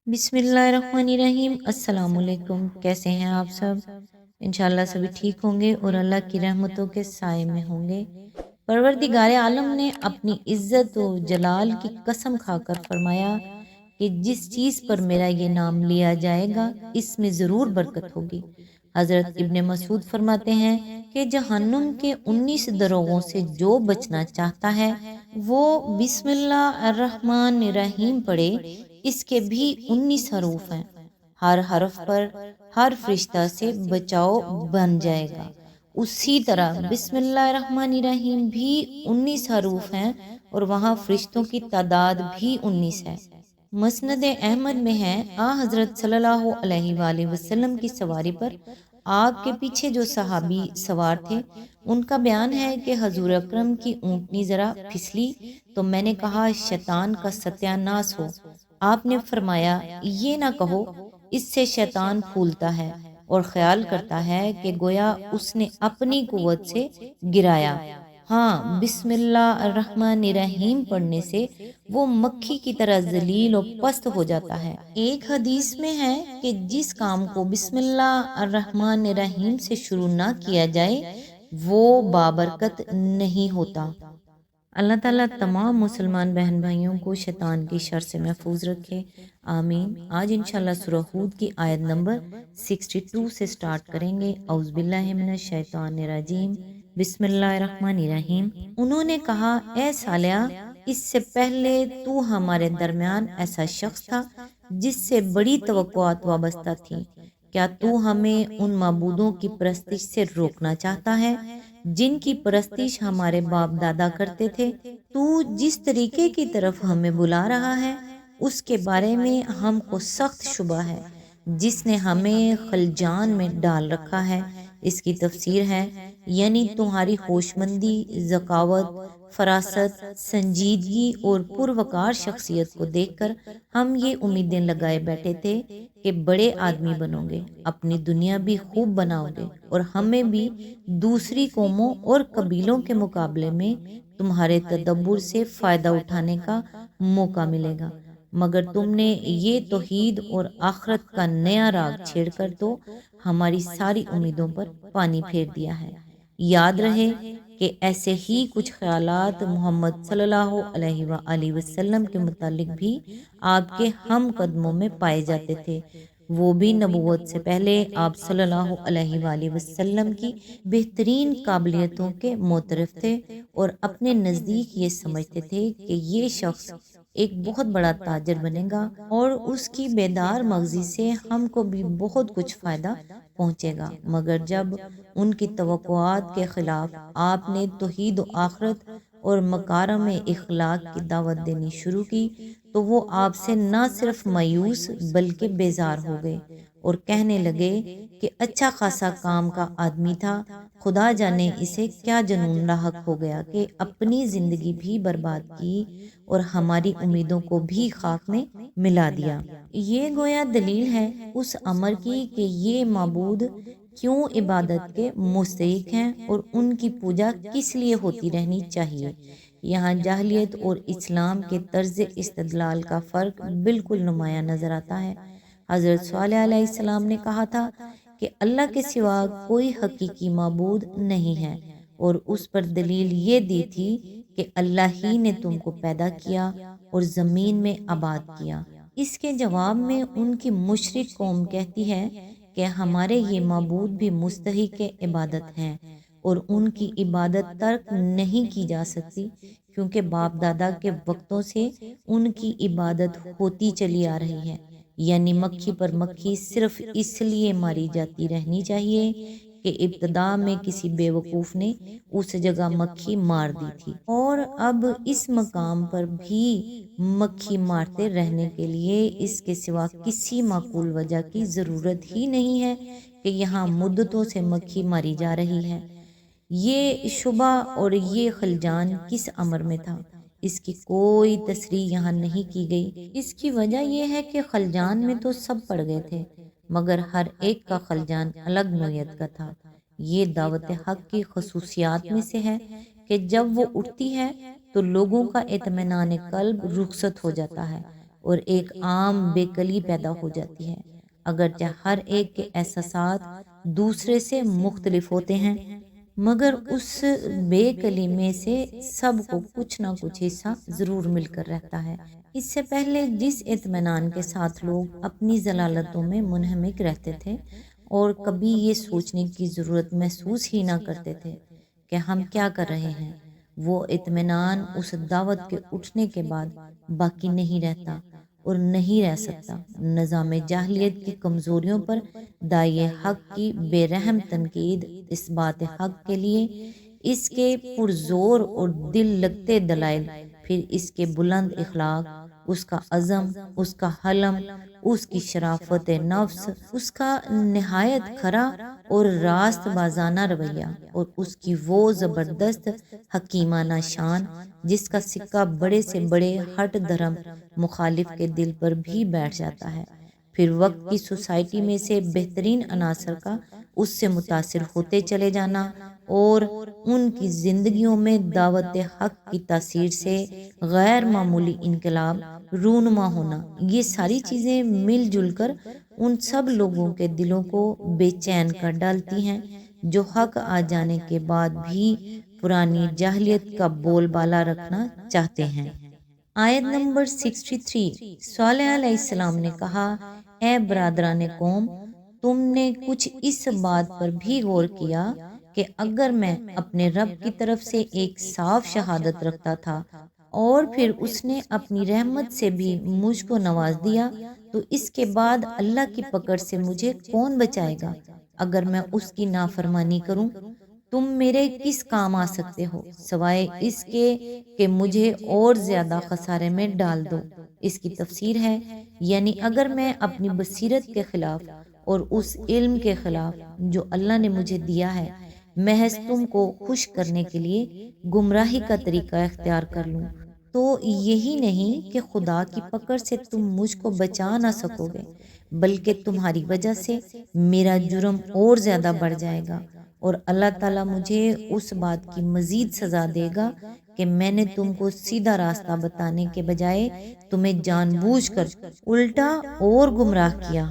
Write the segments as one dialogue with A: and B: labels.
A: बिस्मिल्लाहिर्रहमानिर्रहीम। अस्सलाम वालेकुम। कैसे हैं आप सब? इंशाल्लाह सभी ठीक होंगे और अल्लाह की रहमतों के साए में होंगे। परवरदिगार आलम ने अपनी इज़्ज़त व जलाल की कसम खाकर फरमाया कि जिस चीज़ पर मेरा ये नाम लिया जाएगा इसमें ज़रूर बरकत होगी। हज़रत इब्ने मसूद फरमाते हैं कि जहन्नुम के 19 दरोगों से जो बचना चाहता है वो बिस्मिल्लाहिर्रहमानिर्रहीम पढ़े। इसके भी 19 हरूफ हैं। हर हरफ पर हर फरिश्ता से बचाव बन जाएगा। उसी तरह बिस्मिल्लाहिर्रहमानिर्रहीम भी 19 हरूफ हैं और वहाँ फरिश्तों की तादाद भी 19 है। मसनद अहमद में है, आ हज़रत सल्लल्लाहु अलैहि वसल्लम की सवारी पर आपके पीछे जो सहाबी सवार थे उनका बयान है कि हजूर अकरम की ऊँटनी ज़रा फिसली तो मैंने कहा शैतान का सत्यानाश हो। आपने फरमाया ये ना कहो, इससे शैतान फूलता है और ख्याल करता है कि गोया उसने अपनी कुव्वत से गिराया। हाँ, बिस्मिल्लाहिर्रहमानिर्रहीम पढ़ने से वो मक्खी की तरह जलील और पस्त हो जाता है। एक हदीस में है कि जिस काम को बिस्मिल्लाहिर्रहमानिर्रहीम से शुरू ना किया जाए वो बाबरकत नहीं होता। अल्लाह ताला तमाम मुसलमान बहन भाइयों को शैतान की शर से महफूज रखे, आमीन। आज इंशाल्लाह सूरह हूद की आयत नंबर 62 से स्टार्ट करेंगे। औज़ुबिल्लाहि मिनश शैतानिर रजीम, बिस्मिल्लाहिर्रहमानिर्रहीम। उन्होंने कहा, ए सालिया, इससे पहले तू हमारे दरमियान ऐसा शख्स था जिससे बड़ी तवक्कुआत वाबस्ता थी। क्या तू हमें उन माबूदों की परस्तिश से रोकना चाहता है जिनकी परस्तिश हमारे बाप दादा करते थे? तू जिस तरीके की तरफ हमें बुला रहा है उसके बारे में हमको सख्त शुबा है, जिसने हमें खलजान में डाल रखा है। इसकी तफसीर है, यानी तुम्हारी होशमंदी, ज़कावत, फरासत, संजीदगी और पुरवकार शख्सियत को देखकर हम ये उम्मीदें लगाए बैठे थे कि बड़े आदमी बनोगे, अपनी दुनिया भी खूब बनाओगे और हमें भी दूसरी कौमों और कबीलों के मुकाबले में तुम्हारे तदब्बुर से फ़ायदा उठाने का मौका मिलेगा। मगर तुमने ये तौहीद और आखरत का नया राग छेड़कर तो हमारी सारी उम्मीदों पर पानी फेर दिया है। याद रहे कि ऐसे ही कुछ ख्यालात मोहम्मद सल्लल्लाहु अलैहि वसल्लम के मुतालिक भी आपके हम कदमों में पाए जाते थे। वो भी नबूवत से पहले आप सल्लल्लाहु अलैहि वसल्लम की बेहतरीन काबिलियतों के मोतरफ थे और अपने नज़दीक ये समझते थे कि ये शख्स एक बहुत बड़ा ताजर बनेगा और उसकी बेदार मगजी से हमको भी बहुत कुछ फ़ायदा पहुँचेगा। मगर जब उनकी तवक्कुआत के ख़िलाफ़ आपने तौहीद व आखरत और मकारम इखलाक की दावत देनी शुरू की तो वो आपसे न सिर्फ मायूस बल्कि बेजार हो गए और कहने लगे कि अच्छा खासा काम का आदमी था, खुदा जाने इसे क्या जुनून लाहक हो गया कि अपनी ज़िंदगी भी बर्बाद की और हमारी उम्मीदों को भी खाक में मिला दिया। ये गोया दलील है उस अमर की कि ये माबूद क्यों इबादत के मुस्तहिक हैं और उनकी पूजा किस लिए होती रहनी चाहिए। यहाँ जाहलियत और इस्लाम के तर्ज इस्तदलाल का फ़र्क बिल्कुल नुमाया नज़र आता है। हज़रत सालेह अलैहिस्सलाम ने कहा था कि अल्लाह के सिवा कोई हकीकी माबूद नहीं है और उस पर दलील ये दी थी कि अल्लाह ही ने तुमको पैदा किया और ज़मीन में आबाद किया। इसके जवाब में उनकी मुशरिक कौम कहती है कि हमारे ये माबूद भी मुस्तहिक इबादत हैं और उनकी इबादत तर्क नहीं की जा सकती क्योंकि बाप दादा के वक्तों से उनकी इबादत होती चली आ रही है। यानी मक्खी पर मक्खी सिर्फ इसलिए मारी जाती रहनी चाहिए कि इब्तदा में किसी बेवकूफ़ ने उस जगह मक्खी मार दी थी और अब इस मकाम पर भी मक्खी मारते रहने के लिए इसके सिवा किसी माकूल वजह की ज़रूरत ही नहीं है कि यहाँ मुद्दतों से मक्खी मारी जा रही है। ये शुबा और ये खलजान किस अमर में था, इसकी कोई तसरीह यहाँ नहीं की गई। इसकी वजह यह है कि खलजान में तो सब पड़ गए थे मगर हर एक का खलजान अलग नोयत का था। ये दावत हक की खसूसियात में से है कि जब वो उठती है तो लोगों का इत्मीनान कल्ब रुखसत हो जाता है اور ایک عام بےقلی پیدا ہو جاتی ہے۔ اگرچہ ہر ایک کے احساسات دوسرے سے مختلف ہوتے ہیں، مگر اس بے کلی میں سے سب کو کچھ نہ کچھ حصہ ضرور مل کر رہتا ہے۔ اس سے پہلے جس اطمینان کے ساتھ لوگ اپنی ضلالتوں میں منہمک رہتے تھے اور کبھی یہ سوچنے کی ضرورت محسوس ہی نہ کرتے تھے کہ ہم کیا کر رہے ہیں، وہ اطمینان اس دعوت کے اٹھنے کے بعد باقی نہیں رہتا اور نہیں رہ سکتا۔ نظام جاہلیت کی کمزوریوں پر داعی حق کی بے رحم تنقید اس بات حق کے لیے، اس کے پرزور اور دل لگتے دلائل، پھر اس کے بلند اخلاق، اس کا عزم، اس کا حلم، اس کی شرافت نفس، اس کا نہایت کھرا اور راست بازانہ رویہ، اور اس کی وہ زبردست حکیمانہ شان جس کا سکہ بڑے سے بڑے ہٹ دھرم مخالف کے دل پر بھی بیٹھ جاتا ہے، پھر وقت کی سوسائٹی میں سے بہترین عناصر کا اس سے متاثر ہوتے چلے جانا اور ان کی زندگیوں میں دعوت حق کی تاثیر سے غیر معمولی انقلاب رونما ہونا، یہ ساری چیزیں مل جل کر ان سب لوگوں کے دلوں کو بے چین کر ڈالتی ہیں جو حق آ جانے کے بعد بھی پرانی جاہلیت کا بول بالا رکھنا چاہتے ہیں۔ آیت نمبر 63۔ صالح علیہ السلام نے کہا، اے برادران قوم، تم نے کچھ اس بات پر بھی غور کیا کہ اگر میں اپنے رب کی طرف سے ایک صاف شہادت رکھتا تھا اور پھر اس نے اپنی رحمت سے بھی مجھ کو نواز دیا تو اس کے بعد اللہ کی پکڑ سے مجھے کون بچائے گا؟ اگر میں اس کی نافرمانی کروں تم میرے کس کام آ سکتے ہو سوائے اس کے کہ مجھے اور زیادہ خسارے میں ڈال دو۔ اس کی تفسیر ہے، یعنی اگر میں اپنی بصیرت کے خلاف اور اس علم کے خلاف جو اللہ نے مجھے دیا ہے محض تم کو خوش کرنے کے لیے گمراہی کا طریقہ اختیار کر لوں تو یہی نہیں کہ خدا کی پکڑ سے تم مجھ کو بچا نہ سکو گے، بلکہ تمہاری وجہ سے میرا جرم اور زیادہ بڑھ جائے گا، اور اللہ تعالیٰ مجھے اس بات کی مزید سزا دے گا کہ میں نے تم کو سیدھا راستہ بتانے کے بجائے تمہیں جان بوجھ کر الٹا اور گمراہ کیا۔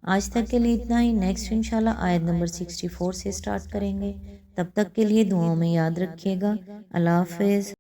A: آج تک کے لیے اتنا ہی، نیکسٹ انشاءاللہ آیت نمبر 64 سے سٹارٹ کریں گے۔ تب تک کے لیے دعاؤں میں یاد رکھیے گا۔ اللہ حافظ۔